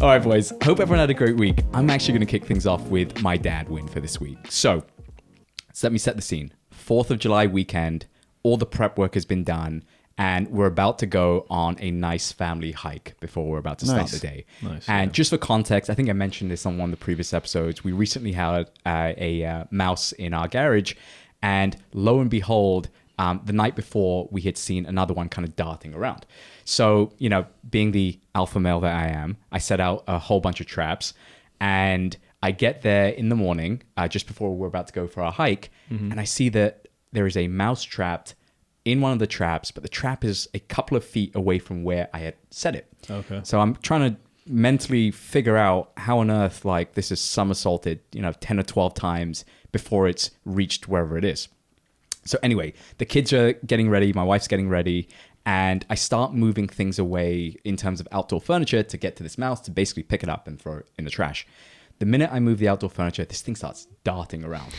All right, boys. Hope everyone had a great week. I'm actually going to kick things off with my dad win for this week. So let me set the scene. 4th of July weekend. All the prep work has been done. And we're about to go on a nice family hike before we're about to start the day. Nice, and just for context, I think I mentioned this on one of the previous episodes. We recently had a mouse in our garage. And lo and behold, the night before, we had seen another one kind of darting around. So, you know, being the alpha male that I am, I set out a whole bunch of traps. And I get there in the morning, just before we're about to go for our hike. And I see that there is a mouse trapped in one of the traps, but the trap is a couple of feet away from where I had set it. Okay. So I'm trying to mentally figure out how on earth, like, this is somersaulted, 10 or 12 times before it's reached wherever it is. So anyway, the kids are getting ready, my wife's getting ready, and I start moving things away in terms of outdoor furniture to get to this mouse to basically pick it up and throw it in the trash. The minute I move the outdoor furniture, this thing starts darting around.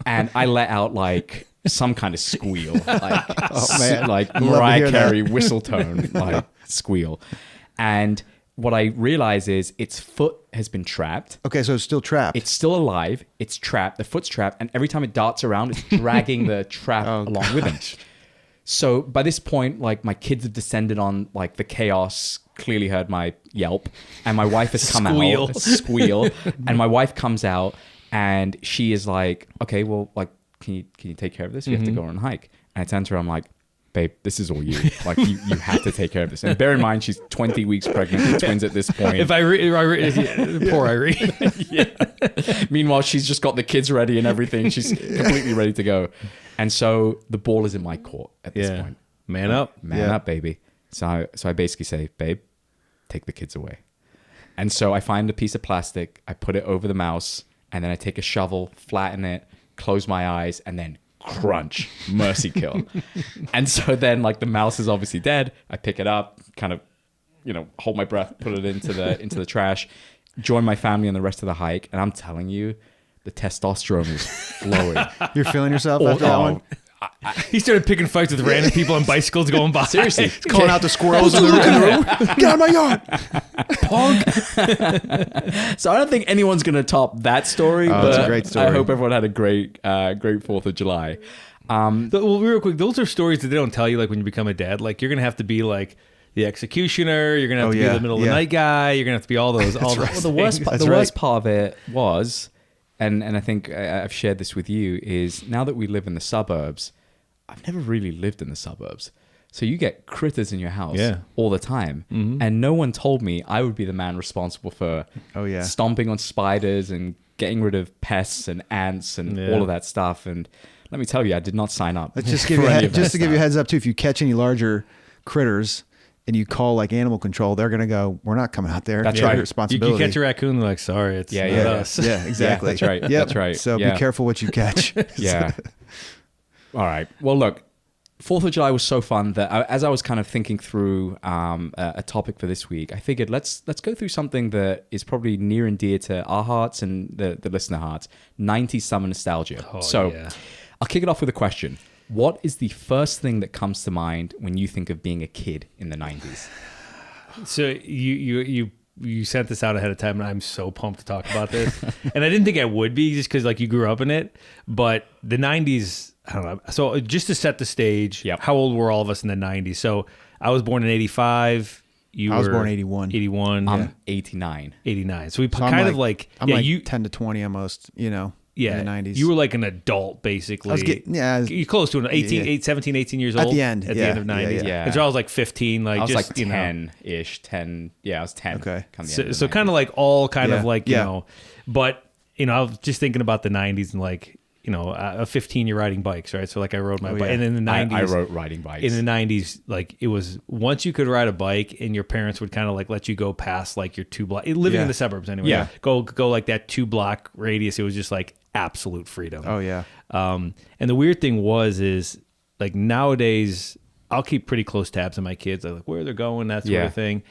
And I let out like some kind of squeal, like Mariah Carey whistle tone, like squeal. And what I realize is its foot has been trapped. Okay, so it's still trapped. It's still alive. It's trapped. The foot's trapped. And every time it darts around, it's dragging the trap along with it. So by this point, like, my kids have descended on like the chaos, clearly heard my yelp. And my wife has come out. Squeal. And my wife comes out and she is like, okay, well, like, can you take care of this? We have to go on a hike. And I turn to her, I'm like, babe, this is all you. Like, you have to take care of this. And bear in mind, she's 20 weeks pregnant with twins at this point. Poor Irene. Yeah. Meanwhile, she's just got the kids ready and everything. She's completely ready to go. And so the ball is in my court at this point. Man up. Man up, baby. So I basically say, babe, take the kids away. And so I find a piece of plastic, I put it over the mouse, and then I take a shovel, flatten it, close my eyes, and then crunch, mercy kill. And so then, like, the mouse is obviously dead. I pick it up, kind of, hold my breath, put it into the trash, join my family on the rest of the hike. And I'm telling you, the testosterone is flowing. You're feeling yourself after that one? He started picking fights with random people on bicycles going by. Seriously. He's calling out the squirrels in the room. Get out of my yard. Punk. So I don't think anyone's going to top that story. But it's a great story. I hope everyone had a great 4th of July. Well, real quick, those are stories that they don't tell you, like, when you become a dad. Like, you're going to have to be, like, the executioner. You're going to have to be the middle of the night guy. You're going to have to be all those. Well, the worst part of it was... And I think I've shared this with you, is now that we live in the suburbs, I've never really lived in the suburbs. So you get critters in your house all the time. Mm-hmm. And no one told me I would be the man responsible for stomping on spiders and getting rid of pests and ants and all of that stuff. And let me tell you, I did not sign up. Let's just give you a heads up too. If you catch any larger critters and you call like animal control, they're going to go, we're not coming out there. That's right. Responsibility. You catch a raccoon, they're like, sorry, it's not us. Yeah, exactly. That's right. That's right. So be careful what you catch. Yeah. All right. Well, look, 4th of July was so fun that as I was kind of thinking through a topic for this week, I figured let's go through something that is probably near and dear to our hearts and the listener hearts, 90s summer nostalgia. I'll kick it off with a question. What is the first thing that comes to mind when you think of being a kid in the 90s? So you sent this out ahead of time, and I'm so pumped to talk about this. And I didn't think I would be, just because, like, you grew up in it. But the 90s, I don't know. So just to set the stage, how old were all of us in the 90s? So I was born in 85. I was born in 81. 81. I'm 89. 89. So I'm like 10 to 20 almost, Yeah, in the 90s. You were like an adult, basically. You're close to an 17, 18 years old. At the end. At the end of 90s. Yeah. And so I was like 15. Like, I was just, like 10-ish. 10. Yeah, I was 10. Okay. So kind of like all kind of like, you know. But, I was just thinking about the 90s and like, a 15, you're riding bikes, right? So like I rode my bike. And in the 90s. I rode riding bikes. In the 90s, like it was, once you could ride a bike and your parents would kind of like let you go past like your 2 block, living in the suburbs anyway. Yeah. Go like that 2 block radius. It was just like absolute freedom. Oh yeah. And the weird thing is like nowadays I'll keep pretty close tabs on my kids. I like where they're going, that sort of thing.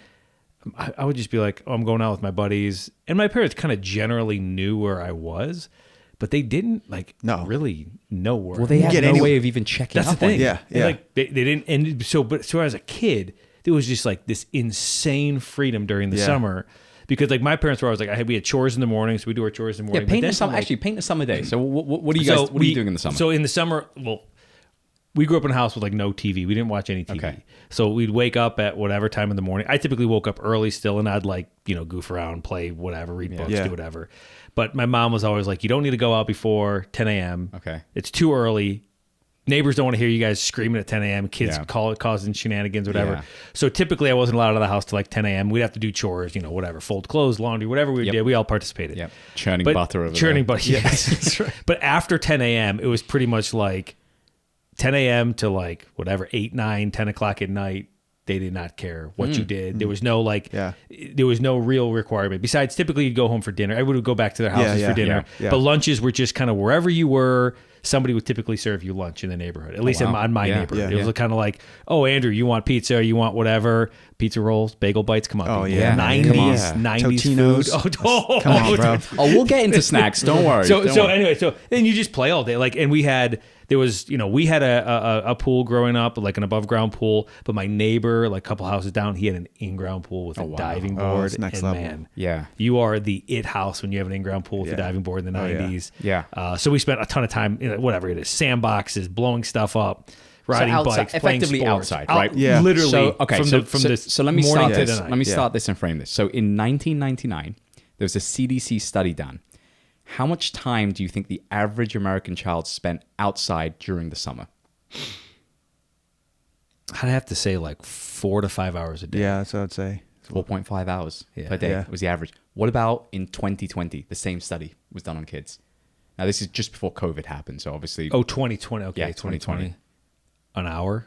I would just be like, oh, I'm going out with my buddies. And my parents kind of generally knew where I was, but they didn't really know where. Well, they had no way of even checking That's the thing. Yeah. And like they didn't. And so as a kid, there was just like this insane freedom during the summer. Because like my parents were always like, we had chores in the morning, so we do our chores in the morning. Yeah, paint a summer day. So what are you guys? What are you doing in the summer? So in the summer, well, we grew up in a house with like no TV. We didn't watch any TV. Okay. So we'd wake up at whatever time in the morning. I typically woke up early still, and I'd like goof around, play whatever, read books, do whatever. But my mom was always like, you don't need to go out before 10 a.m. Okay. It's too early. Neighbors don't want to hear you guys screaming at 10 a.m. Kids causing shenanigans, whatever. Yeah. So typically I wasn't allowed out of the house till like 10 a.m. We'd have to do chores, whatever, fold clothes, laundry, whatever we did. We all participated. Yep. Churning butter over Churning there. butter, yes. That's right. But after 10 a.m., it was pretty much like 10 a.m. to like whatever, 8, 9, 10 o'clock at night. They did not care what you did. There was no there was no real requirement. Besides, typically you'd go home for dinner. I would go back to their houses for dinner. Yeah. But lunches were just kind of wherever you were, somebody would typically serve you lunch in the neighborhood, at least in my neighborhood. It was kind of like, oh, Andrew, you want pizza? You want whatever? Pizza rolls, bagel bites, come on. Oh, people. yeah. 90s Totinos. food. Oh, Come on, bro. Oh, we'll get into snacks. Don't worry. So Don't worry. anyway, then you just play all day. Like, and we had a pool growing up, like an above ground pool. But my neighbor, like a couple houses down, he had an in ground pool with a diving board. It's next and level. man, Yeah. you are the it house when you have an in ground pool with a diving board in the 90s. Yeah. So we spent a ton of time in whatever it is, sandboxes, blowing stuff up. Riding bikes, playing effectively sports. outside, right? Yeah. Literally. So okay, so let me start morning to this. the night. Let me start this and frame this. So in 1999, there was a CDC study done. How much time do you think the average American child spent outside during the summer? I'd have to say like 4 to 5 hours a day. Yeah, that's what I'd say. 4.5 hours per day was the average. What about in 2020? The same study was done on kids. Now, this is just before COVID happened, so obviously... Oh, 2020. Okay, Yeah, 2020. An hour?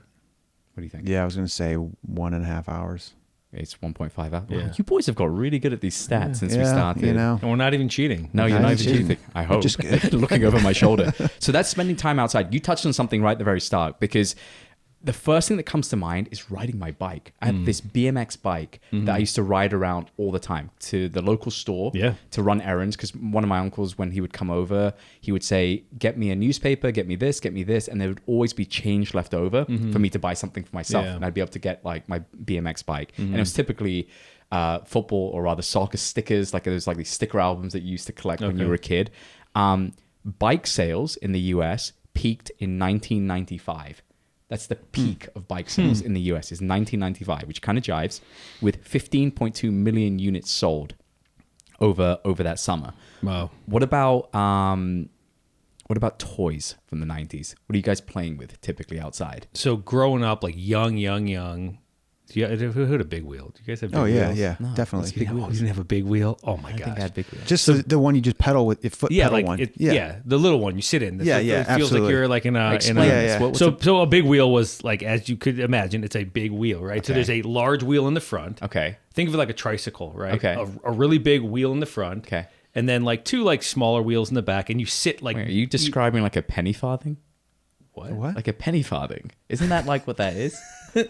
What do you think? Yeah, I was going to say 1.5 hours. It's 1.5 hours. Yeah. Wow, you boys have got really good at these stats since we started. And we're not even cheating. No, you're Not not even cheating. cheating. I hope. Just looking over my shoulder. So that's spending time outside. You touched on something right at the very start, because the first thing that comes to mind is riding my bike. I had this BMX bike that I used to ride around all the time to the local store to run errands, because one of my uncles, when he would come over, he would say, get me a newspaper, get me this, and there would always be change left over for me to buy something for myself. And I'd be able to get like my BMX bike. And it was typically football, or rather soccer stickers. Like there's like these sticker albums that you used to collect when you were a kid. Bike sales in the US peaked in 1995. That's the peak of bike sales in the US, is 1995, which kind of jives with 15.2 million units sold over that summer. Wow. What about toys from the 90s? What are you guys playing with typically outside? So growing up, like young. Yeah, who had a big wheel? Do you guys have big wheels? Yeah, No, definitely. You didn't have a big wheel? Oh my I gosh. think I had big wheels. Just the one you just pedal with your foot pedal one. The little one you sit in. It feels absolutely. like you're like in a. Explain this. So a big wheel was like, as you could imagine, it's a big wheel, right? So there's a large wheel in the front. Okay. Think of it like a tricycle, right? Okay. A really big wheel in the front. Okay. And then like 2 like smaller wheels in the back, and you sit like. Wait, are you describing like a penny farthing? What? Like a penny farthing? Isn't that like what that is?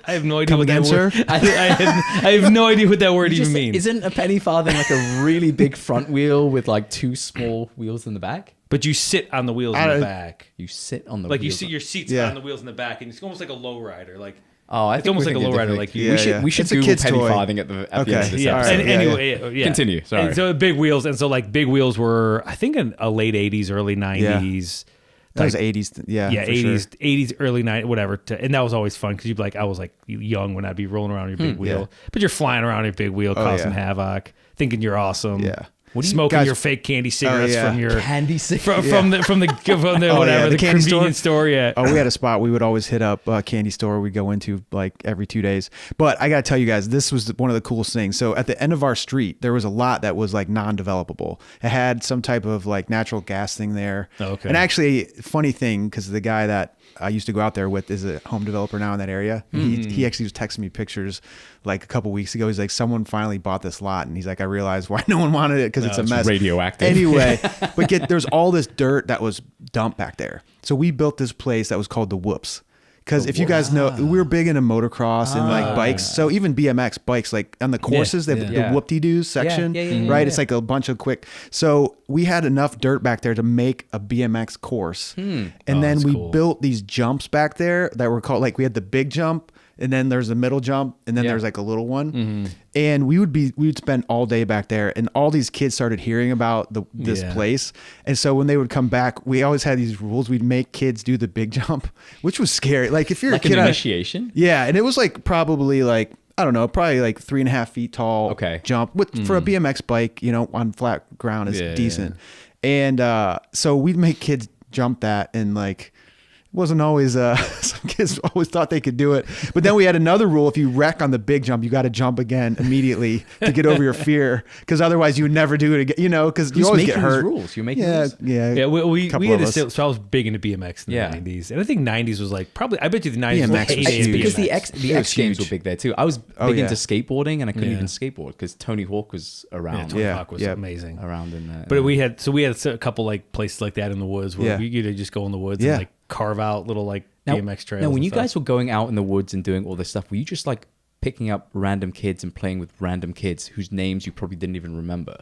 I have no idea Come what again, that word. sir? I have no idea what that word even means. Isn't a penny farthing like a really big front wheel with like 2 small wheels in the back? But you sit on the wheels in the back. You sit on the Like you wheels. sit your seats Yeah. on the wheels in the back, and it's almost like a low rider. Like I it's think almost we're like a thinking lowrider. different. Like Yeah, yeah. We should It's a Google kid's penny toy. farthing at the end of this Yeah. episode. Alright. Anyway, yeah. Continue, sorry. And so big wheels, and so like big wheels were, I think, in a late '80s, early '90s. That was type- 80s. Yeah, Yeah, for 80s, sure. 80s, early 90s, whatever. And that was always fun because you'd be like, I was like young when I'd be rolling around your big wheel, but you're flying around your big wheel, causing havoc, thinking you're awesome. Yeah. What do you smoking guys- your fake candy cigarettes yeah. from your Candy cigarettes. from the whatever the the candy convenience store. Yeah. Oh, we had a spot we would always hit up, a candy store we'd go into like every 2 days. But I got to tell you guys, this was one of the coolest things. So at the end of our street, there was a lot that was like non-developable. It had some type of like natural gas thing there. Oh, okay. And actually, funny thing, because the guy that I used to go out there with is a home developer now in that area. He actually was texting me pictures like a couple weeks ago. He's like, someone finally bought this lot. And he's like, I realized why no one wanted it, because it's a mess. radioactive. Anyway, but there's all this dirt that was dumped back there. So we built this place that was called the Whoops. Because if you guys know, we were big into motocross and like bikes. So even BMX bikes, like on the courses, they have the whoop-de-doos section, right? It's like a bunch of quick. So we had enough dirt back there to make a BMX course. And then we built these jumps back there that were called, like we had the big jump, and then there's a middle jump, and then there's like a little one. And we would spend all day back there, and all these kids started hearing about this place. And so when they would come back, we always had these rules. We'd make kids do the big jump, which was scary. Like if you're like a kid, an initiation. Yeah, and it was like probably like, I don't know, probably like 3.5 feet tall. Jump for a BMX bike, you know, on flat ground is decent. And so we'd make kids jump that, and like it wasn't always some kids always thought they could do it, but then we had another rule: if you wreck on the big jump, you got to jump again immediately to get over your fear, because otherwise you would never do it again, you know, because you always get hurt. Rules you're making yeah rules. We had to so I was big into BMX in the 90s, and I think 90s was like probably, I bet you the 90s BMX was was huge. because the X Games were big there too. I was big into skateboarding, and I couldn't even skateboard because Tony Hawk was around. Tony Hawk was amazing around in there. But we had a couple like places like that in the woods where we could just go in the woods and like carve out little like BMX trails. Now, when you guys were going out in the woods and doing all this stuff, were you just like picking up random kids and playing with random kids whose names you probably didn't even remember?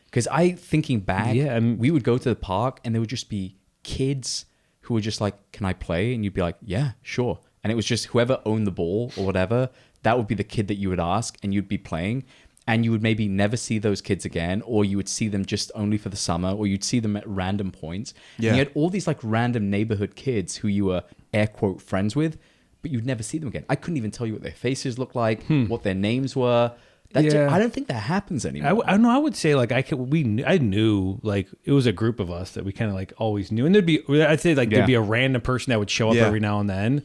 Because thinking back, we would go to the park and there would just be kids who were just like, "Can I play?" And you'd be like, "Yeah, sure." And it was just whoever owned the ball or whatever, that would be the kid that you would ask, and you'd be playing. And you would maybe never see those kids again, or you would see them just only for the summer, or you'd see them at random points. And you had all these like random neighborhood kids who you were air quote friends with, but you'd never see them again. I couldn't even tell you what their faces looked like, what their names were. I don't think that happens anymore. I know. I would say like I knew like it was a group of us that we kind of like always knew, and there'd be a random person that would show up every now and then.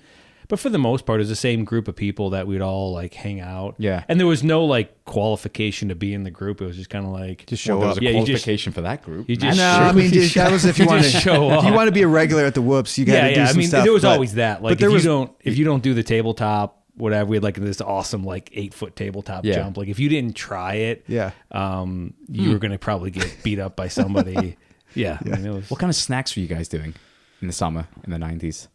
But for the most part, it was the same group of people that we'd all like hang out. Yeah. And there was no like qualification to be in the group. It was just kind of like just show up. up. There was a qualification for that group. You just that was if you want to show up. If you want to be a regular at the Whoops, you got to do some stuff. There was always that. Like if you don't do the tabletop, whatever, we had like this awesome like 8-foot tabletop jump. Like if you didn't try it, you were gonna probably get beat up by somebody. I mean, What kind of snacks were you guys doing in the summer in the 90s?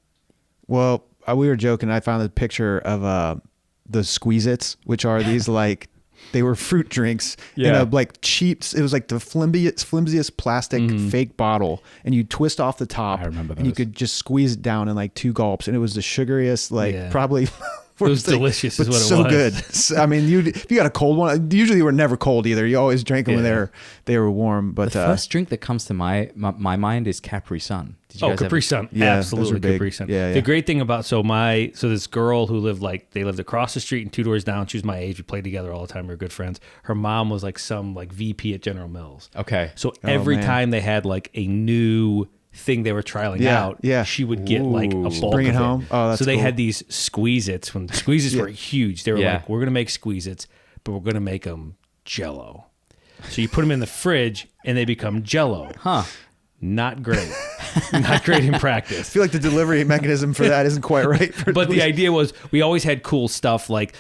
Well, we were joking. I found a picture of the Squeeze-Its, which are these like, they were fruit drinks in a like cheap, it was like the flimsiest plastic fake bottle, and you twist off the top. I remember those. And you could just squeeze it down in like 2 gulps, and it was the sugariest, like probably... It was delicious, is what it was. So good. I mean, if you got a cold one, usually they were never cold either. You always drank them when they were warm. But the first drink that comes to my mind is Capri Sun. Did you guys Capri Sun, absolutely Capri Sun. Yeah. The great thing about so this girl who lived across the street and 2 doors down. She was my age. We played together all the time. We were good friends. Her mom was like some like VP at General Mills. Okay. So every time they had like a new thing they were trialing out, she would get like a bulk bring it of home. Oh, that's so they cool. had these Squeeze-Its. When the Squeeze-Its were huge, they were like, "We're gonna make Squeeze-Its, but we're gonna make them Jello." So you put them in the fridge and they become Jello. Not great. Not great in practice. I feel like the delivery mechanism for that isn't quite right. But the idea was we always had cool stuff like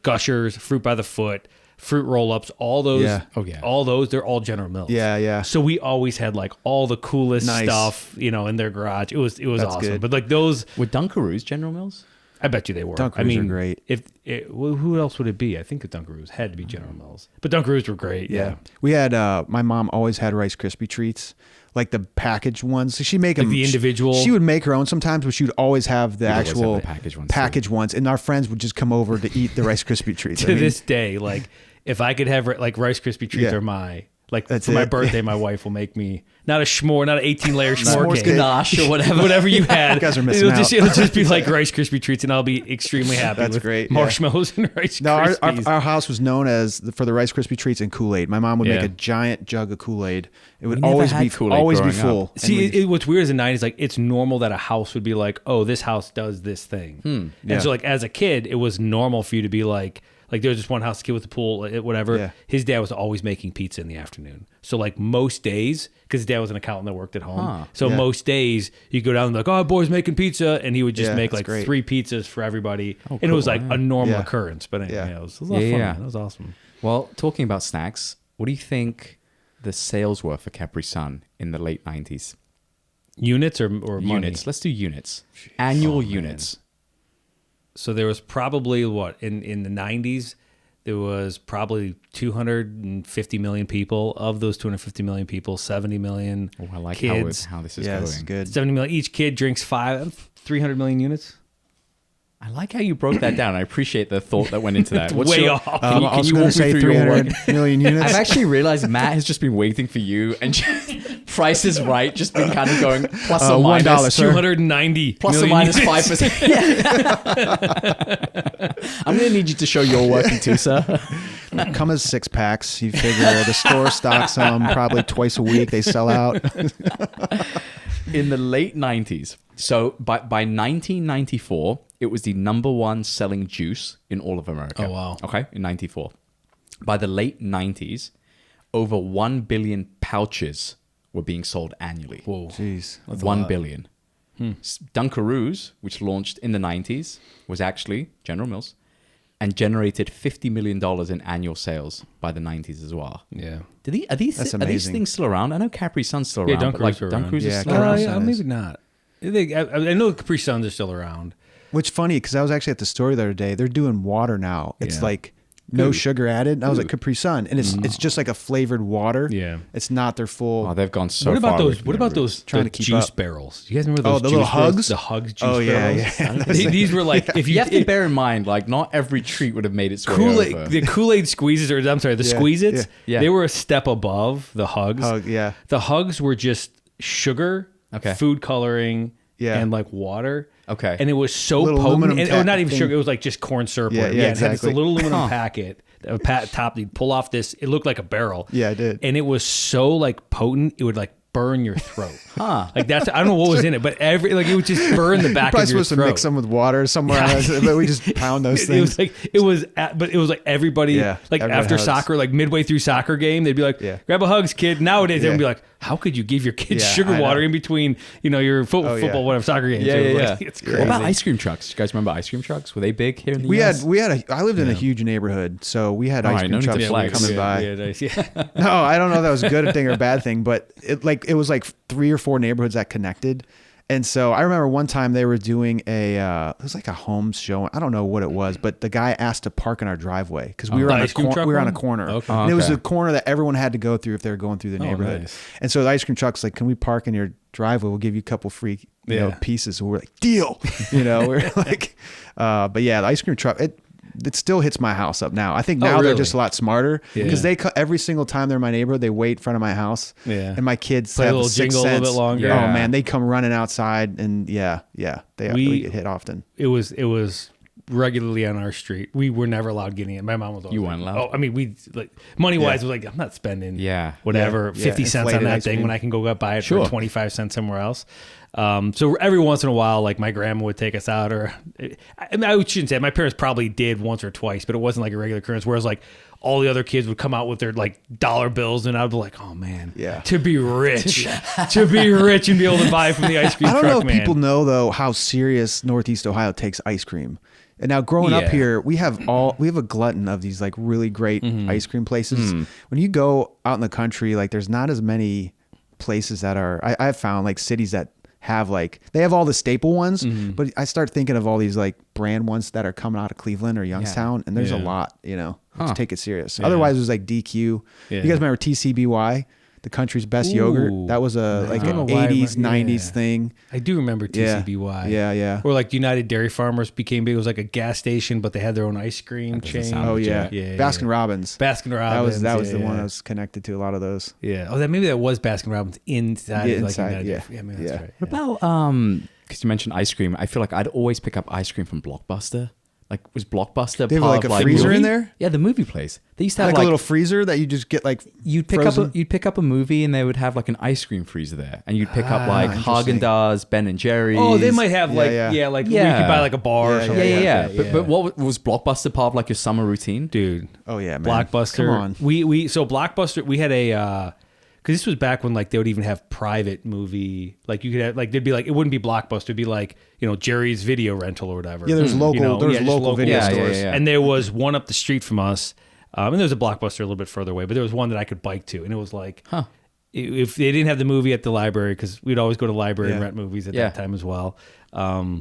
Gushers, Fruit by the Foot, Fruit Roll-Ups, all those. All those, they're all General Mills. Yeah. So we always had like all the coolest stuff, in their garage. It was awesome. Good. But like those were Dunkaroos General Mills? I bet you they were. Dunkaroos are great. Who else would it be? I think the Dunkaroos had to be General Mills. But Dunkaroos were great. Yeah. We had my mom always had Rice Krispie treats. Like the packaged ones. So she'd make them. The individual. She would make her own sometimes, but she would always have the actual packaged ones. And our friends would just come over to eat the Rice Krispie treats. To this day, like if I could have like Rice Krispie treats or my birthday, my wife will make me not a s'more, not an 18-layer s'more cake, ganache or whatever you had. You guys are missing out. It'll just be like Rice Krispie treats, and I'll be extremely happy. That's with great. Marshmallows and Rice Krispies. No, our house was known for the Rice Krispie treats and Kool-Aid. My mom would make a giant jug of Kool-Aid. It would always be full. See, what's weird is in the 90s, like it's normal that a house would be like, oh, this house does this thing. And so like as a kid, it was normal for you to be like there was just one house kid with the pool, whatever. Yeah. His dad was always making pizza in the afternoon. So like most days, because his dad was an accountant that worked at home. So most days you go down and like, oh, boy's making pizza. And he would just make like 3 pizzas for everybody. And it was like a normal occurrence. But anyway, it was a lot of fun. It was awesome. Well, talking about snacks, what do you think the sales were for Capri Sun in the late 90s? Units or money? Units. Let's do units. Annual units. So there was probably in the 90s, there was probably 250 million people. Of those 250 million people, 70 million I like kids. how this is going. This is good. 70 million. Each kid drinks 300 million units. I like how you broke that down. I appreciate the thought that went into that. Way off. Can you, I was can you going walk to me say through your work? 300 million units. I've actually realized Matt has just been waiting for you, and Price is Right, just been kind of going plus or minus $1, sir. 290 plus or million minus units. 5%. I'm going to need you to show your working too, sir. Come as 6-packs. You figure the store stocks them probably twice a week. They sell out. In the late 90s, so by 1994, it was the number one selling juice in all of America. Oh, wow. Okay, in 94. By the late 90s, over 1 billion pouches were being sold annually. Whoa. Jeez. 1 billion. Dunkaroos, which launched in the 90s, was actually General Mills and generated $50 million in annual sales by the 90s as well. Yeah. Are these That's these amazing. things still around? I know Capri Sun's still Yeah, around. but like Dunkaroos are around. Dunkaroos Yeah, are still Capri around. Sun is. Maybe not. I know Capri Suns are still around. Which funny, because I was actually at the store the other day. They're doing water now. It's Yeah. like no Ooh. sugar added. And I was like Capri Sun, and it's just like a flavored water. Yeah. It's not their full. Oh, they've gone so What about far. those? What about those Trying the to keep juice up. barrels? You guys remember those? Oh, the little juice barrels? hugs? The hugs juice Oh, yeah, barrels. yeah. These were like if You you, have to bear in mind, like, not every treat would have made its way over. Kool-Aid, the Kool-Aid squeezes, or I'm sorry, the Yeah, Squeeze-Its, yeah. they were a step above the hugs. Yeah. The hugs were just sugar, Okay. food coloring, Yeah. and like water. Okay. And it was so Little potent. aluminum And, or not even thing. sugar, it was like just corn syrup. Yeah, or- yeah, it had this exactly. little aluminum packet, a top, you'd pull off this, it looked like a barrel. Yeah, it did. And it was so like potent, it would like burn your throat. Huh. Like that's, I don't know what was in it, but it would just burn the back Probably of your supposed to throat. mix them with water somewhere else, but we just pound those things. It was like everybody, Yeah, like everyone after hugs. soccer, like midway through soccer game, they'd be like, Yeah. grab a hugs, kid. Nowadays, Yeah. they'd be like, how could you give your kids Yeah, sugar I water know. in between, your Oh, football, yeah. whatever, soccer games? Yeah, It was yeah, like, yeah. It's What crazy. about ice cream trucks? You guys remember ice cream trucks? Were they big here in the We US? I lived in a huge neighborhood, so we had All ice right, cream no need to trucks flex. coming by. Yeah, nice. Yeah. No, I don't know if that was a good thing or a bad thing, but it was like 3 or 4 neighborhoods that connected. And so I remember one time they were doing it was like a home show. I don't know what it was, but the guy asked to park in our driveway because we were The on ice cream truck we were on a one? corner. Okay. And it was Okay. a corner that everyone had to go through if they were going through the neighborhood. nice. And so the ice cream truck's like, can we park in your driveway? We'll give you a couple free Yeah. pieces. And we're like, deal. We're like, but yeah, the ice cream truck, it still hits my house up now. I think now they're really? just a lot smarter because they every single time they're in my neighborhood, they wait in front of my house. Yeah. And my kids Play a have little the sixth jingle a little sense. bit longer. Yeah. Oh man, they come running outside and we get hit often. It was regularly on our street. We were never allowed getting it. My mom was always You like, weren't allowed? Oh, I mean, we like money wise was like, I'm not spending whatever Yeah, 50 cents on inflated that ice thing cream. when I can go buy it Sure. for 25 cents somewhere else. So every once in a while, like my grandma would take us out, or I shouldn't say it. My parents probably did once or twice, but it wasn't like a regular occurrence. Whereas like all the other kids would come out with their like dollar bills, and I'd be like, oh man, Yeah. to be rich, to be rich and be able to buy from the ice cream I don't truck, know if man. people know though how serious Northeast Ohio takes ice cream. And now growing up Yeah. here, we have a glutton of these like really great ice cream places. When you go out in the country, like there's not as many places that are I've found like cities that have like they have all the staple ones, but I start thinking of all these like brand ones that are coming out of Cleveland or Youngstown, and there's a Yeah. lot, to take it serious. Yeah. Otherwise, it was like DQ. Yeah. You guys remember TCBY, the country's best Ooh. yogurt? That was a like I an don't know why I 80s, remember- 90s yeah. thing. I do remember Yeah. TCBY. Yeah. Or like United Dairy Farmers became big. It was like a gas station, but they had their own ice cream doesn't chain. sound Oh legit. yeah, Yeah, Baskin yeah. Robbins. Baskin Robbins. That was yeah, the one yeah. that was connected to a lot of those. Yeah. Oh, maybe that was Baskin Robbins inside. Yeah, like inside, United yeah. Dairy- maybe that's Yeah. right. What about because you mentioned ice cream? I feel like I'd always pick up ice cream from Blockbuster. Like, was Blockbuster They have, part like, of a freezer movie? in there? Yeah, the movie place. They used to have Like a little freezer that you just get like you'd pick frozen? up you'd pick up a movie and they would have like an ice cream freezer there, and you'd pick up like interesting. Haagen-Dazs, Ben and Jerry's. Oh, they might have like Yeah. like Yeah. you could buy like a bar or Yeah, something. Yeah. like that. But what was Blockbuster part of like your summer routine? dude, Oh yeah, man. Blockbuster. Come on. We so Blockbuster. We had a because this was back when like they would even have private movie. Like you could have like they'd be like it wouldn't be Blockbuster. It'd be like Jerry's Video Rental or whatever. Yeah, there's local just local video Yeah, yeah, stores. yeah. And there was one up the street from us, and there was a Blockbuster a little bit further away, but there was one that I could bike to, and it was like, if they didn't have the movie at the library, because we'd always go to the library and Yeah. rent movies at Yeah. that time as well,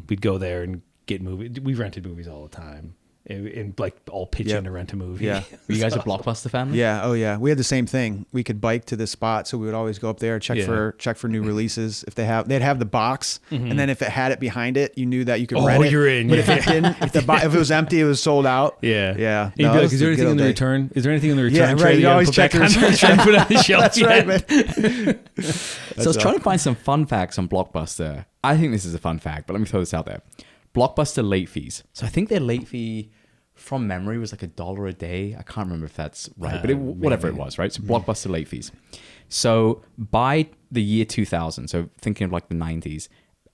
we'd go there and get movies. We rented movies all the time. and like all pitch in to rent a movie. Yeah. Were you guys a Blockbuster family? Yeah. Oh yeah. We had the same thing. We could bike to this spot, so we would always go up there, check for new releases. If they'd have the box, and then if it had it behind it, you knew that you could rent it. You're in. But if it didn't, if it was empty, it was sold out. Yeah. Yeah. And you'd be like, is there anything in the return? Is there anything in the return? Yeah, right. You always check the return. Put on the shelf. That's right, man. So I was trying to find some fun facts on Blockbuster. I think this is a fun fact, but let me throw this out there. Blockbuster late fees. So I think their late fee from memory was like $1 a day. I can't remember if that's right, but whatever it was, right? So Blockbuster late fees. So by the year 2000, so thinking of like the 90s,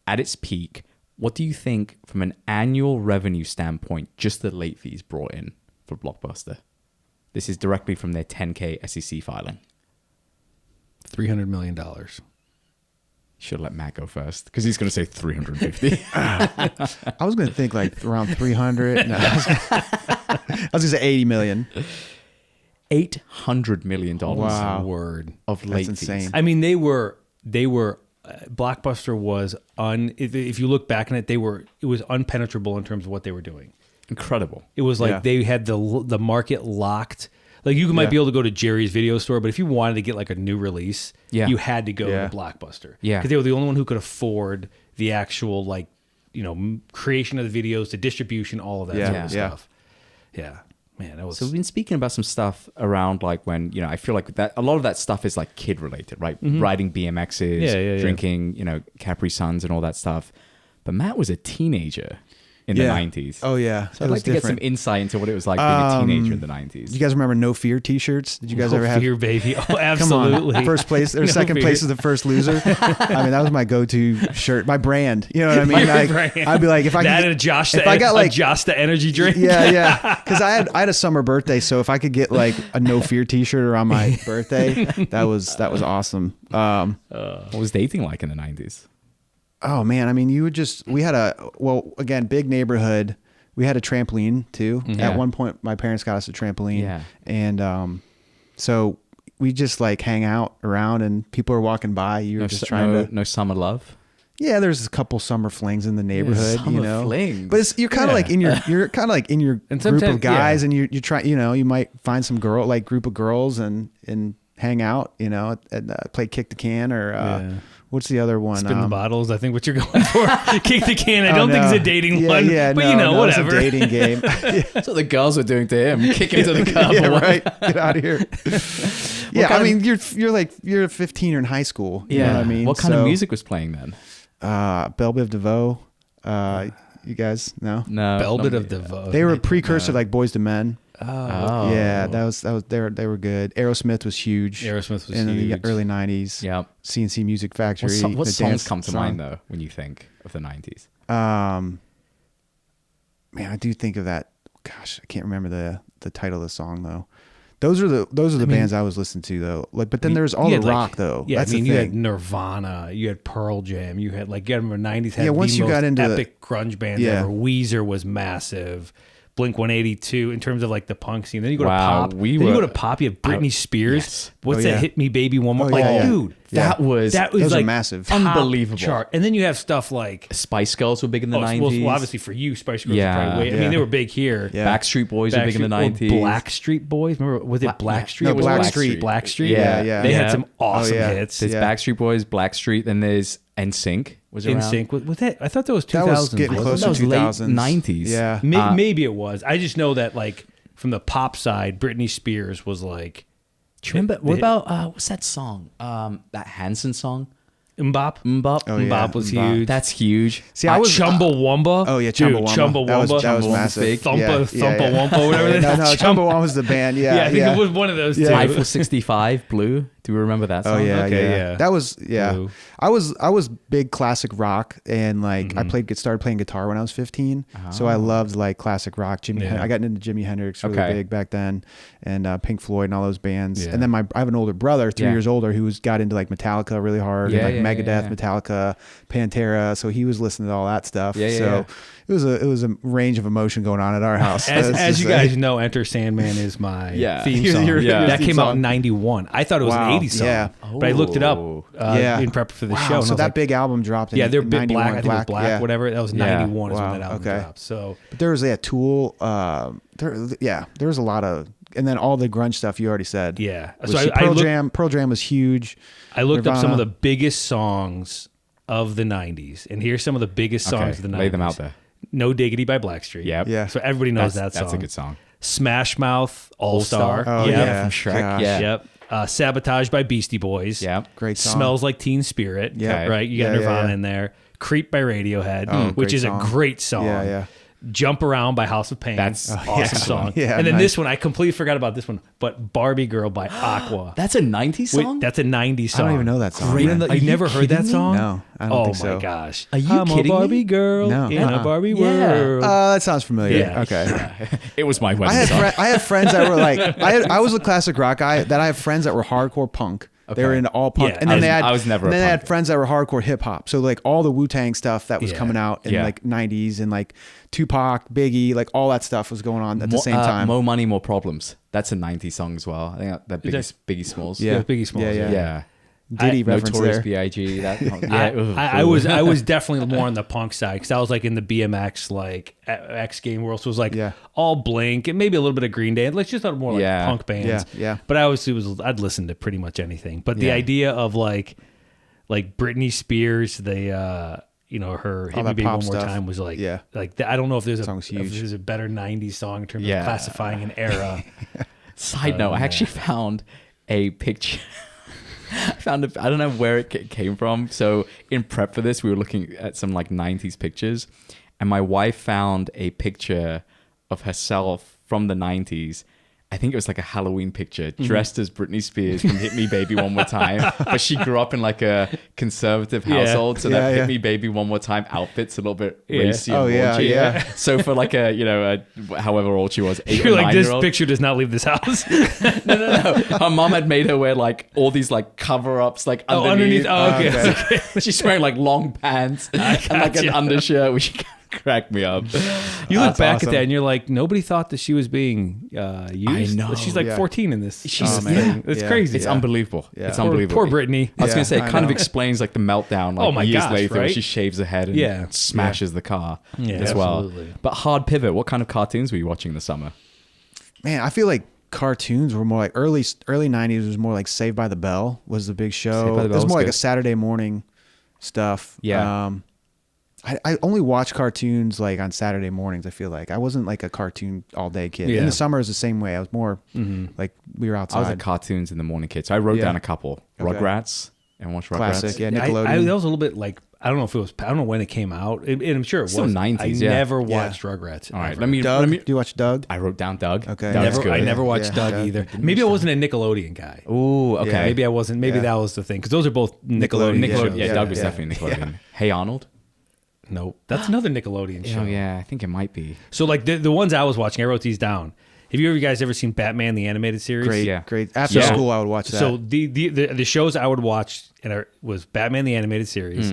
at its peak, what do you think from an annual revenue standpoint, just the late fees brought in for Blockbuster? This is directly from their 10K SEC filing. $300 million. Should let Matt go first because he's going to say 350. I was going to think like around 300. No, I was going to say 80 million. $800 million. Wow. Word of late That's fees. insane. I mean, they were Blockbuster was if you look back on it, it was unpenetrable in terms of what they were doing. Incredible. It was like they had the market locked. Like you might be able to go to Jerry's video store, but if you wanted to get like a new release, you had to go to Blockbuster. Yeah. Because they were the only one who could afford the actual creation of the videos, the distribution, all of that sort of stuff. Yeah. Man, that was... So we've been speaking about some stuff around like when, I feel like that a lot of that stuff is like kid related, right? Mm-hmm. Riding BMXs, drinking, Capri Suns and all that stuff. But Matt was a teenager in the 90s. Oh, yeah. So I'd like to get some insight into what it was like being a teenager in the 90s. You guys remember No Fear t-shirts? Did you guys ever have? No Fear, baby. Oh, absolutely. Come on. First place or second place is the first loser. I mean, that was my go-to shirt, my brand. You know what I mean? I'd be like, if I got like Josh the energy drink. Yeah. Because I had a summer birthday, so if I could get like a No Fear t-shirt around my birthday, that was awesome. What was dating like in the 90s? Oh man, I mean, we had again, big neighborhood. We had a trampoline too. Mm-hmm. At one point, my parents got us a trampoline. Yeah. And so we just like hang out around and people are walking by. You're just trying to... No summer love? Yeah, there's a couple summer flings in the neighborhood, flings. But you're kind of like in your group of guys and you try, you might find some group of girls and hang out, and play kick the can or what's the other one? Spin the bottles. I think what you're going for. Kick the can. I don't think it's a dating one. Yeah, but whatever. It's a dating game. That's what the girls were doing to him. Kick him to the curb. Yeah, right. Get out of here. I mean, you're 15 or in high school. You know what I mean? What kind of music was playing then? Belle Biv DeVoe. You guys know? No. Belle Biv DeVoe. They were a precursor like Boys to Men. Oh. Yeah, that was they were good. Aerosmith was huge. In the early 90s. Yeah. CNC Music Factory. What songs come to mind though when you think of the 90s? Man, I do think of that. Gosh, I can't remember the title of the song though. Those are the bands I was listening to though. But then there's all the rock though. Yeah, that's you had Nirvana, you had Pearl Jam, you had remember 90s had once you got into epic grunge bands ever. Weezer was massive. Blink 182 in terms of like the punk scene. Then you go to pop. You go to pop. You have Britney Spears. Yes. What's that? Hit Me Baby One More. Dude, that was like massive, unbelievable chart. And then you have stuff like Spice Girls were big in the 90s. Well, obviously for you, Spice Girls were probably. I mean, they were big here. Yeah. Backstreet Boys were big in the 90s. Blackstreet Boys. Remember? Was it Blackstreet? No, Blackstreet. Yeah. They had some awesome hits. There's Backstreet Boys, Blackstreet. Then there's NSYNC. Was around. NSYNC was that? I thought that was 2000s. That was getting close to 2000s. Late 90s. Yeah. Maybe it was. I just know that like from the pop side, Britney Spears was like. Do you remember? What about what's that song? That Hanson song. Mbop. Oh, Mbop was huge. That's huge. See, I was Chumbawamba. Oh yeah, Chumbawamba. That was massive. Thumpawamba, whatever. No, Chumbawamba was the band. Yeah, I think it was one of those two. Eiffel 65, Blue. Do we remember that song? Oh yeah, okay, yeah. That was Blue. I was big classic rock and like I started playing guitar when I was 15, so I loved like classic rock. I got into Jimi Hendrix really big back then, and Pink Floyd and all those bands. And then I have an older brother, 3 years older, who got into like Metallica really hard, and like Megadeth, Metallica, Pantera. So he was listening to all that stuff. So it was a range of emotion going on at our house. As you guys know, Enter Sandman is my theme song. That came out in 91. I thought it was an '80s song. Yeah. But I looked it up in prep for the show. And So I was that like, big album dropped. In they're Bit 91, Black. I think it was Black, yeah. whatever. That was '91 is Wow, when that album okay. dropped. So But there was Tool. There was a lot of, and then all the grunge stuff you already said. yeah. Was So Pearl Jam was huge. I looked up some Nirvana. of the biggest songs of the '90s, and here's some of the biggest songs of the '90s. Lay them out there. No Diggity by Blackstreet. Yep. Yeah. So everybody knows that song. That's a good song. Smash Mouth, All Star. Oh, Yep. yeah. From Shrek. Gosh. Yeah. Yep. Sabotage by Beastie Boys. Yep. Great song. Smells Like Teen Spirit. Yeah. Right. You got Yeah, Nirvana yeah. in there. Creep by Radiohead, which great is song. a great song. Yeah, yeah. Jump Around by House of Pain. That's awesome song. Yeah, and then nice. this one, I completely forgot about this one, but Barbie Girl by Aqua. That's a 90s Wait, song? that's a '90s song. I don't even know that song. Great. man. You never heard that kidding me? song? No, I don't think so. Oh my gosh. Are you I'm kidding a Barbie me? girl No. in a Barbie Yeah. world. That sounds familiar. Yeah. Okay. It was my wedding I song. had friends that were like, I was a classic rock guy. That I have friends that were hardcore punk. They were Okay. into all punk, Yeah, and then I was never And a then they had punk. friends that were hardcore hip hop. So like all the Wu-Tang stuff that was Yeah. coming out in Yeah. like '90s, and like Tupac, Biggie, like all that stuff was going on at the same time. More Money, More Problems. That's a 90s song as well. I think that Biggie Smalls. Yeah. Biggie Smalls. Yeah, Yeah. Diddy reference Notorious there. B.I.G. That, I was definitely more on the punk side because I was like in the BMX like X game world, so it was like Yeah. all Blink and maybe a little bit of Green Day. Let's just thought more like Yeah. punk bands. Yeah. But I'd listen to pretty much anything. But the Yeah. idea of like Britney Spears, her "Hit Me that Baby pop One More stuff. Time" was like Yeah. I don't know if Song's huge. there's a better '90s song in terms Yeah. of classifying an era. Side note, I actually found a picture. I don't know where it came from. So in prep for this, we were looking at some like 90s pictures, and my wife found a picture of herself from the 90s. I think it was like a Halloween picture, dressed as Britney Spears from Hit Me Baby One More Time. But she grew up in like a conservative household, so that Yeah, Hit yeah. Me Baby One More Time outfit's a little bit Yeah. racy Oh, and yeah, raunchy. yeah. So for like a however old she was, 8 You're or like, this 9-year-old. picture does not leave this house. No. Her mom had made her wear like all these like cover-ups, like underneath. Oh, okay. She's wearing like long pants and like an gotcha. undershirt, which cracked me up. You look That's back awesome. at that and you're like, nobody thought that she was being used. know, She's like yeah. 14 in this. She's- thing. It's yeah. crazy. It's Yeah. unbelievable. Yeah. It's Poor- unbelievable. Poor Britney. I was gonna say it I kind of know. explains like the meltdown like Oh my years gosh, later when right? she shaves her head and Yeah. smashes the car Yeah, as well. absolutely. But hard pivot. What kind of cartoons were you watching this summer? Man, I feel like cartoons were more like early '90s was more like Saved by the Bell was the big show. Saved by the It Bell was was more like good. a Saturday morning stuff. Yeah. I only watch cartoons like on Saturday mornings. I feel like I wasn't like a cartoon all day kid. Yeah. In the summer, it was the same way. I was more like we were I was outside. at cartoons in the morning, kid. So I wrote Yeah. down a couple. Okay. Rugrats. And watch Rugrats. Classic, yeah. I Nickelodeon. that was a little bit like, I don't know if it was, I don't know when it came out. And I'm sure it was. Still 90s, I yeah. never Yeah. watched Rugrats. All right, ever. let me. Doug, do you watch Doug? I wrote down Doug. Okay. Doug's Never, good. I never watched Yeah, Doug Doug. either. Didn't Maybe I watch wasn't a Nickelodeon guy. Ooh, okay. Yeah. Maybe I wasn't. Maybe Yeah. that was the thing. Because those are both Nickelodeon. Nickelodeon, shows. Yeah, Yeah, Doug was yeah. definitely Nickelodeon. Hey Arnold. Nope. That's another Nickelodeon show. Oh yeah, I think it might be. So like the ones I was watching, I wrote these down. Have you guys ever seen Batman the animated series? Great, Yeah. great. After Yeah. school, I would watch that. So the shows I would watch was Batman the animated series,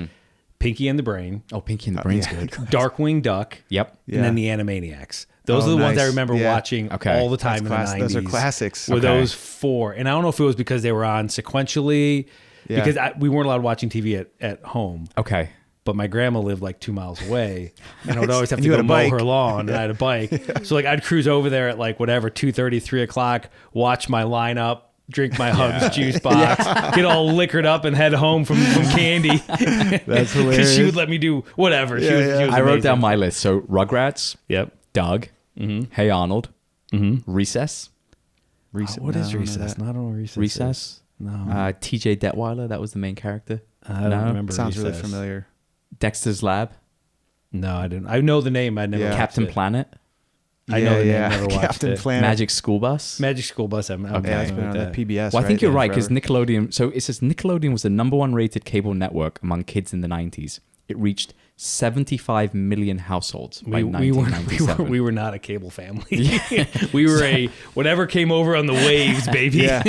Pinky and the Brain, Oh, Pinky and the Brain's yeah. good. Darkwing Duck, Yep. and then the Animaniacs. Those Oh, are the ones I nice. remember Yeah. watching Okay. all the time That's in the 90s. those are classics. Were Okay. those four? And I don't know if it was because they were on sequentially, Yeah. because we weren't allowed watching TV at home. Okay. But my grandma lived like 2 miles away, and I would always have And to you go had a mow bike. her lawn, and I had a bike. So like I'd cruise over there at like whatever 2:30, 3 o'clock, watch my lineup, drink my Hugs juice box, get all liquored up, and head home from Candy. That's Because she hilarious. would let me do whatever. She Yeah, was, yeah. she was I wrote amazing. down my list. So Rugrats, Yep. Doug, Hey Arnold, Recess, What is Recess? Not on Recess. Recess. No. T.J. Detweiler, that was the main character. I don't No? remember. Sounds really Recess. familiar. Dexter's Lab, No, I didn't. I know the name. I never. Yeah. watched Captain it. Planet, I know the name. Never watched Captain it. Planet. Magic School Bus. Magic School Bus. I'm Yeah, it's familiar been on with the that. PBS. Well, I think you're right because Forever. Nickelodeon. So it says Nickelodeon was the #1 rated cable network among kids in the 90s. It reached 75 million households by We were 1997. we were not a cable family. We were a whatever came over on the waves, baby. Yeah.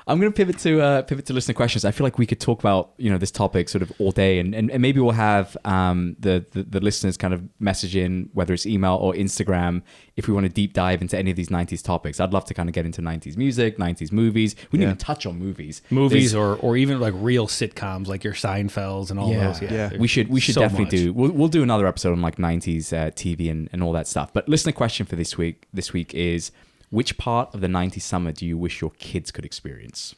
I'm going to pivot to listener questions. I feel like we could talk about this topic sort of all day, and maybe we'll have the listeners kind of message in, whether it's email or Instagram, if we want to deep dive into any of these 90s topics. I'd love to kind of get into 90s music, 90s movies. We didn't even touch on movies. Or even like real sitcoms like your Seinfelds and all those. We should so definitely do. We'll do another episode on like 90s TV and all that stuff. But listener question for this week is, which part of the 90s summer do you wish your kids could experience?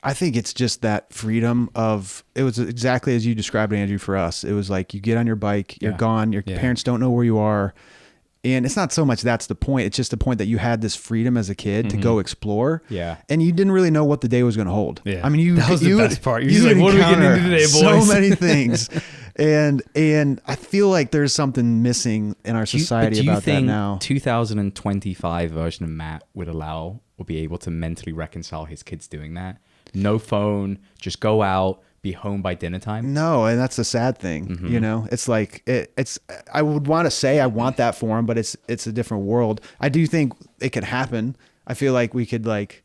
I think it's just that freedom of, it was exactly as you described it, Andrew, for us. It was like you get on your bike, you're gone, your parents don't know where you are. And it's not so much that's the point. It's just the point that you had this freedom as a kid to go explore. Yeah. And you didn't really know what the day was going to hold. Yeah. I mean, that was the best part. You're just like, what are we getting into today, boys? So many things. And I feel like there's something missing in our society about that now. 2025 version of Matt would allow or be able to mentally reconcile his kids doing that? No phone, just go out, be home by dinner time? No, and that's the sad thing. You know, it's like it's. I would want to say I want that for him, but it's a different world. I do think it could happen. I feel like we could like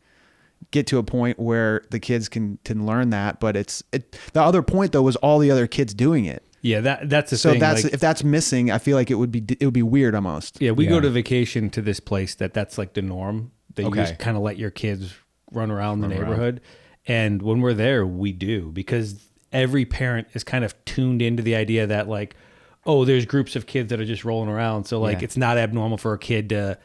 get to a point where the kids can learn that. But the other point though was all the other kids doing it. Yeah, that's the thing. So if that's missing, I feel like it would be weird almost. Yeah, we go to vacation to this place that's like the norm. That you just kind of let your kids run around the neighborhood. And when we're there, we do, because every parent is kind of tuned into the idea that like, oh, there's groups of kids that are just rolling around. So like, it's not abnormal for a kid to,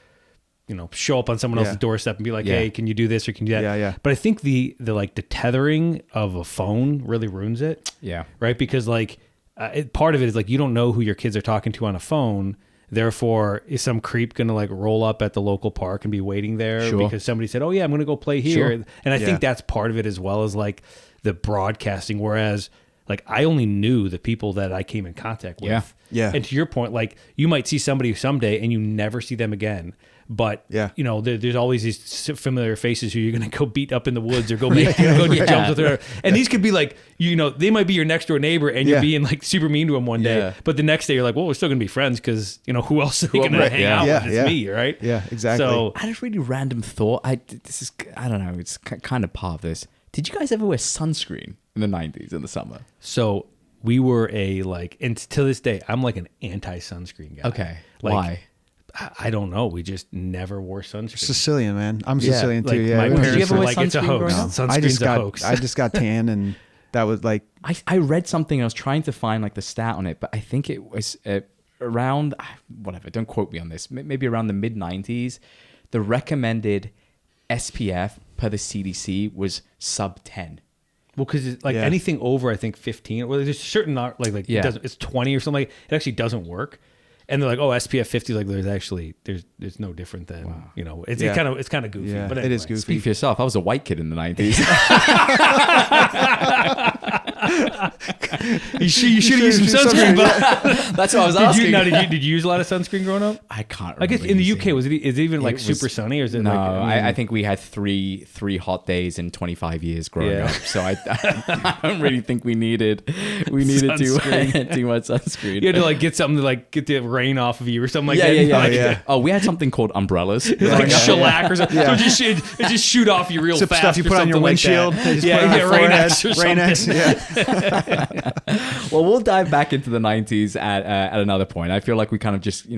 show up on someone else's doorstep and be like, hey, can you do this or can you do that? Yeah. But I think the tethering of a phone really ruins it. Yeah. Right. Because like part of it is like, you don't know who your kids are talking to on a phone. Therefore, is some creep going to like roll up at the local park and be waiting there because somebody said, oh yeah, I'm going to go play here. And I think that's part of it as well as like the broadcasting. Whereas like I only knew the people that I came in contact with. Yeah. And to your point, like you might see somebody someday and you never see them again. But, there's always these familiar faces who you're going to go beat up in the woods or go do jumps with her. And these could be like, they might be your next door neighbor and you're being like super mean to them one day. But the next day you're like, well, we're still going to be friends because, who else are we going to hang out with? It's me, right? Yeah, exactly. So I had a really random thought. I don't know. It's kind of part of this. Did you guys ever wear sunscreen in the 90s in the summer? So we were and to this day, I'm like an anti-sunscreen guy. Okay. Like, why? I don't know. We just never wore sunscreen. Sicilian, man. I'm Sicilian too. Like Yeah. my parents Did you ever were wear like, it's a sunscreen hoax. growing up? Sunscreen's a hoax. I just got tan, and that was like I read something. I was trying to find like the stat on it, but I think it was around whatever. Don't quote me on this. Maybe around the mid 90s, the recommended SPF per the CDC was sub 10. Well, because anything over, I think 15. Well, there's certain it doesn't. It's 20 or something. It actually doesn't work. And they're like, oh, SPF 50. Like, there's no different than it's kind of goofy. Yeah, but anyway. it is goofy. Speak for yourself. I was a white kid in the 90s. You should have used some sunscreen. But That's what I was asking. Did you use a lot of sunscreen growing up? I can't remember. I guess in the UK, is it even like It was- super sunny or is it No, like? I think we had three hot days in 25 years growing up. So I don't really think we needed too much sunscreen. You had to like get something to like get the rain off of you or something like that. Yeah. Oh, we had something called umbrellas. Like shellac or something. So it just shoot off you real Some fast. stuff you or put on your something like windshield. that. Just put it on your Rain forehead. X or Rain X, something. yeah. Well, we'll dive back into the 90s at another point. I feel like we kind of just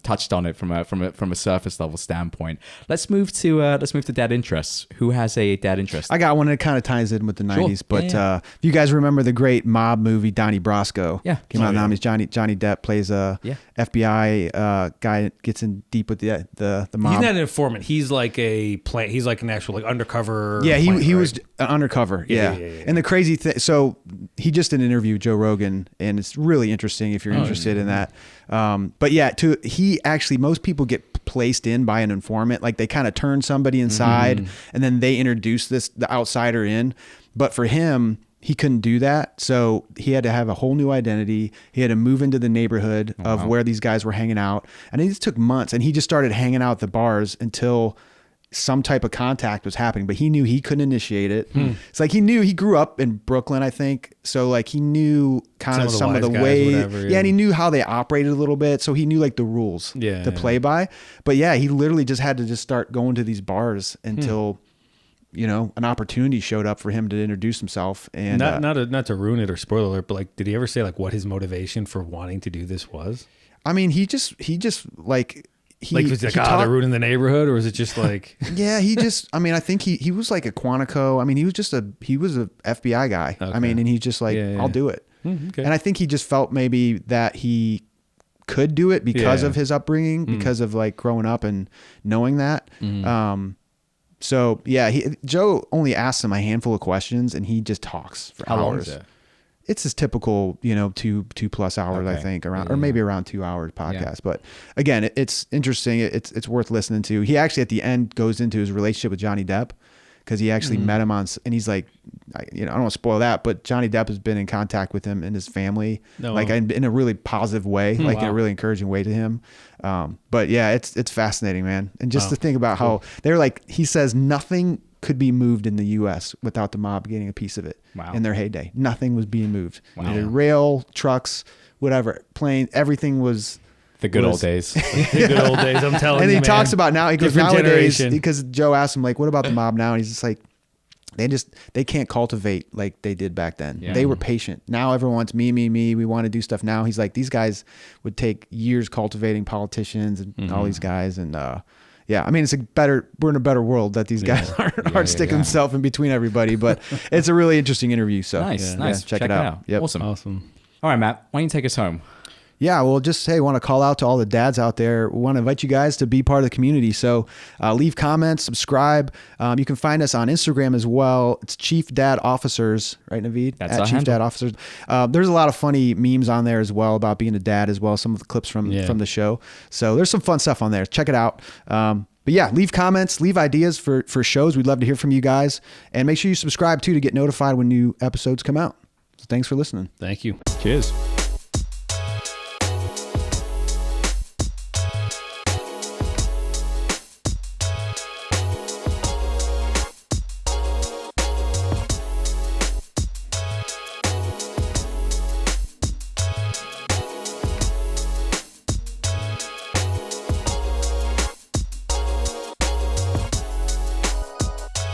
touched on it from a surface level standpoint. Let's move to dad interests. Who has a dad interest? I got one that kind of ties in with the 90s, but if you guys remember the great mob movie Donnie Brasco, came out in the 90s. Johnny Depp plays a FBI guy that gets in deep with the mob. He's not an informant. He's like he's like an actual like undercover. Yeah, plant, he right? was undercover. Yeah. And the crazy thing, so he just did an interview with Joe Rogan, and it's really interesting if you're interested in that. But yeah, he actually, most people get placed in by an informant, like they kind of turn somebody inside, and then they introduce the outsider in. But for him, he couldn't do that. So he had to have a whole new identity. He had to move into the neighborhood of where these guys were hanging out. And it just took months. And he just started hanging out at the bars until some type of contact was happening, but he knew he couldn't initiate it. It's like he grew up in Brooklyn, I think. So like he knew kind of some of the way, and he knew how they operated a little bit. So he knew like the rules to play by. But yeah, he literally just had to just start going to these bars until an opportunity showed up for him to introduce himself. And not to ruin it or spoiler alert, but like, did he ever say like what his motivation for wanting to do this was? I mean, he just like, Like, was it like, they're ruining the neighborhood, or was it just like? Yeah, he just. I mean, I think he was like a Quantico. I mean, he was a FBI guy. Okay. I mean, and he's just like, I'll do it. Okay. And I think he just felt maybe that he could do it because of his upbringing, because of like growing up and knowing that. So yeah, Joe only asks him a handful of questions, and he just talks for How hours. long is it? It's his typical, 2+ hours, I think, around, or maybe around 2 hours podcast. Yeah. But again, it's interesting. It's worth listening to. He actually at the end goes into his relationship with Johnny Depp, because he actually met him and he's like, I don't want to spoil that, but Johnny Depp has been in contact with him and his family, in a really positive way, in a really encouraging way to him. But yeah, it's fascinating, man. And just to think about how they're like, he says nothing could be moved in the U.S. without the mob getting a piece of it. In their heyday. Nothing was being moved. Either rail, trucks, whatever, plane, everything was... The good old days. The good old days, I'm telling you, and he man. talks about now, he goes, Different nowadays, generation. because Joe asked him, like, what about the mob now? And he's just like, they can't cultivate like they did back then. Yeah. They were patient. Now everyone wants me. We want to do stuff now. He's like, these guys would take years cultivating politicians and all these guys. And yeah, I mean, we're in a better world that these guys aren't sticking themselves in between everybody, but it's a really interesting interview. So Nice. check it out. Yep. Awesome. Awesome. All right, Matt, why don't you take us home? Yeah, well, just want to call out to all the dads out there. We want to invite you guys to be part of the community. So leave comments, subscribe. You can find us on Instagram as well. It's Chief Dad Officers, right, Naveed? That's at our Chief handle. Dad Officers. There's a lot of funny memes on there as well about being a dad as well. Some of the clips from the show. So there's some fun stuff on there. Check it out. But yeah, leave comments, leave ideas for shows. We'd love to hear from you guys. And make sure you subscribe too to get notified when new episodes come out. So thanks for listening. Thank you. Cheers.